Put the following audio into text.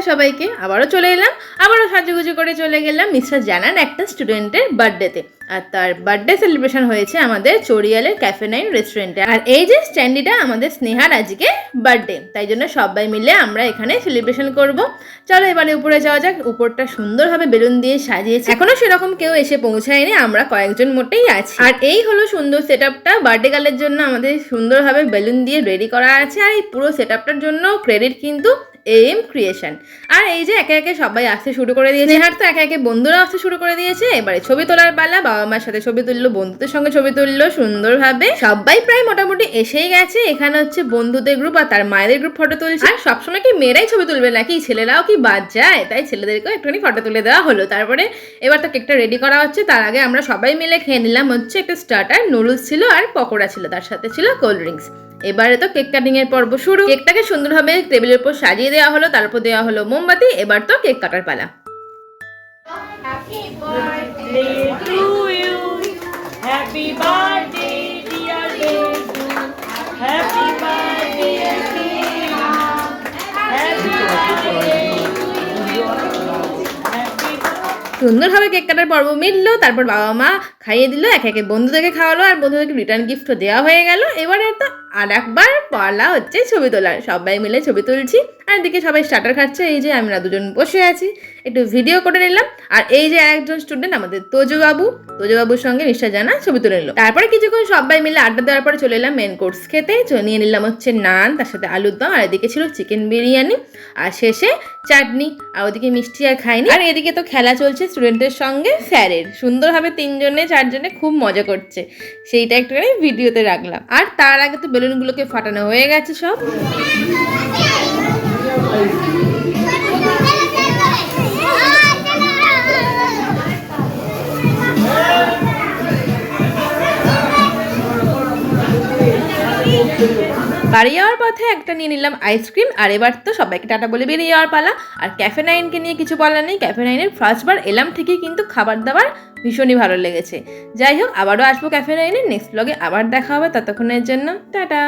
সবাইকে, আবারও চলে এলাম, আবারও সাজুগুজু করে চলে গেলাম মিস্টার জানান একটা স্টুডেন্টের বার্থডেতে। আর তার বার্থডে সেলিব্রেশন হয়েছে আমাদের চড়িয়ালের ক্যাফে 9 রেস্টুরেন্টে। আর এই যে স্ট্যান্ডিটা আমাদের স্নেহার আজকে বার্থডে, তাই জন্য সবাই মিলে আমরা এখানে সেলিব্রেশন করব। চলো এবারে উপরে যাওয়া যাক। উপরটা সুন্দরভাবে বেলুন দিয়ে সাজিয়েছে, এখনো সেরকম কেউ এসে পৌঁছায়নি, আমরা কয়েকজন মোটেই আছি। আর এই হলো সুন্দর সেট আপটা। বার্থডে গার্লের জন্য আমাদের সুন্দরভাবে বেলুন দিয়ে রেডি করা আছে। আর এই পুরো সেট আপটার জন্য ক্রেডিট কিন্তু AM ক্রিয়েশন। আর এই যে একে একে সবাই আসতে শুরু করে দিয়েছে, আর তো একে একে বন্ধুরা আসতে শুরু করে দিয়েছে। এবারে ছবি তোলার পালা, বাবা মার সাথে ছবি তুললো, বন্ধুদের সঙ্গে ছবি তুললো সুন্দরভাবে। সবাই প্রায় মোটামুটি এসেই গেছে। এখানে হচ্ছে বন্ধুদের গ্রুপ আর তার মায়েদের গ্রুপ ফটো তুলছে। আর সবসময় কি মেয়েরাই ছবি তুলবে নাকি, ছেলেরাও কি বাদ যায়? তাই ছেলেদেরকেও একটুখানি ফটো তুলে দেওয়া হলো। তারপরে এবার তো কেকটা রেডি করা হচ্ছে। তার আগে আমরা সবাই মিলে খেয়ে নিলাম হচ্ছে একটা স্টার্টার, নুডলস ছিল আর পকোড়া ছিল, তার সাথে ছিল কোল্ড ড্রিঙ্কস। এবারে তো কেক কাটিং এর পর্ব শুরু। কেকটাকে সুন্দরভাবে টেবিলের উপর সাজিয়ে দেওয়া হলো, তারপর দেওয়া হলো মোমবাতি। এবার তো কেক কাটার পালা। সুন্দরভাবে কেক কাটার পর্ব মিললো। তারপর বাবা মা খাইয়ে দিল, একে একে বন্ধুদেরকে খাওয়ালো, আর বন্ধুদেরকে রিটার্ন গিফটও দেওয়া হয়ে গেল। এবারে তো আর একবার পালা হচ্ছে ছবি তোলার। সবাই মিলে ছবি তুলছি, আর এদিকে সবাই স্টার্টার খাচ্ছে। এই যে আমরা দুজন বসে আছি, একটু ভিডিও করে নিলাম। আর এই যে আরেকজন স্টুডেন্ট আমাদের তোজবাবুর সঙ্গে মিস্টার জানা ছবি তুলে নিল। তারপরে কিছুক্ষণ সবাই মিলে আড্ডা দেওয়ার পরে চলে এলাম মেন কোর্স খেতে। নিয়ে নিলাম হচ্ছে নান, তার সাথে আলুর দম, আর এদিকে ছিল চিকেন বিরিয়ানি, আর শেষে চাটনি, আর ওদিকে মিষ্টি আর খাইনি। আর এদিকে তো খেলা চলছে স্টুডেন্টের সঙ্গে স্যারের। সুন্দরভাবে 3-4 খুব মজা করছে, সেইটা একটুখানি ভিডিওতে রাখলাম। আর তার আগে তো বেলুনগুলোকে ফাটানো হয়ে গেছে সব। বাড়ি যাওয়ার পথে একটা নিয়ে নিলাম আইসক্রিম। আর এবার তো সবাইকে টাটা বলে বেরিয়ে যাওয়ার পালা। আর ক্যাফে 9কে নিয়ে কিছু বলার নেই। ক্যাফে 9-এর ফার্স্টবার এলাম ঠিকই, কিন্তু খাবার দাবার ভীষণই ভালো লেগেছে। যাই হোক, আবারও আসবো ক্যাফে 9-এর নেক্সট ব্লগে, আবার দেখা হবে। ততক্ষণের জন্য টাটা।